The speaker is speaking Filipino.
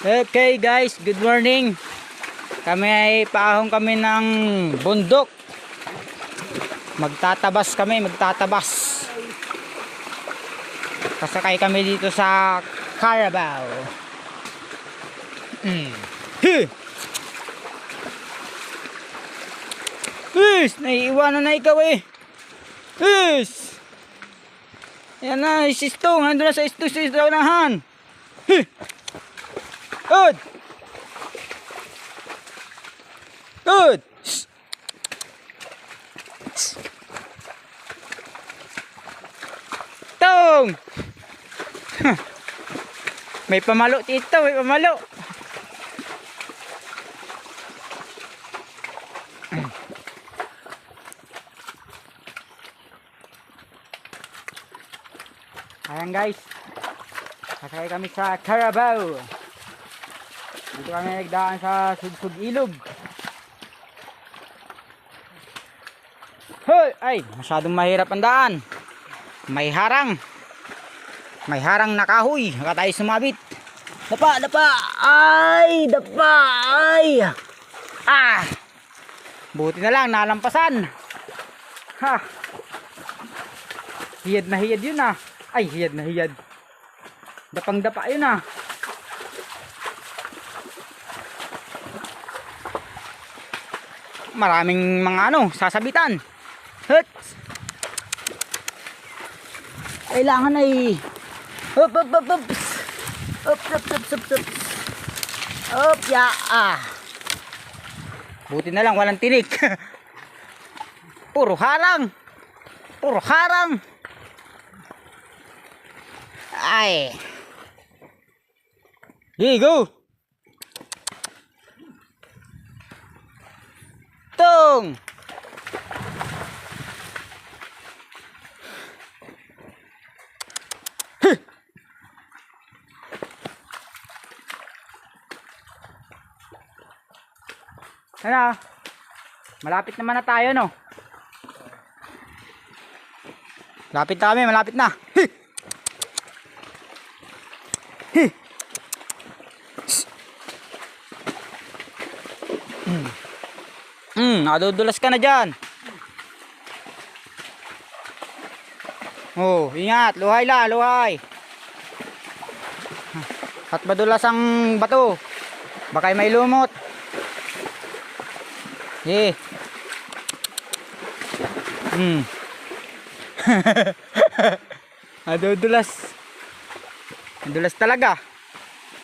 Okay guys, good morning. Kami ay paahon kami ng bundok. Magtatabas. Kasakay kami dito sa Carabao. Naiiwanan na ikaw eh. Yan na, isistong. Nandun na sa istong-istong-nahan. Good. Good. Tong. May pamalo dito, may pamalo. Ayan guys. Sakay kami sa Carabao. Dito kami nagdaan sa Sugsug Ilog. Hoy! Ay, masyadong mahirap ang daan. May harang na kahoy. Baka tayo sumabit. Dapa! Ay! Dapa! Ay! Buti na lang, nalampasan. Ha! Hiyad na hiyad yun ah. Ay, hiyad na hiyad. Dapang dapa yun ah. Maraming mga sasabitan. Hut. Kailangan ay up. Up ya. Buti na lang walang tinik. Puro harang. Ay. Go. Tong. Ano? Malapit naman na tayo, no? Malapit na. Nadudulas ka na dyan. Oh, ingat, luhay. At madulas ang bato. Baka may lumot. Nadudulas. Nadulas talaga.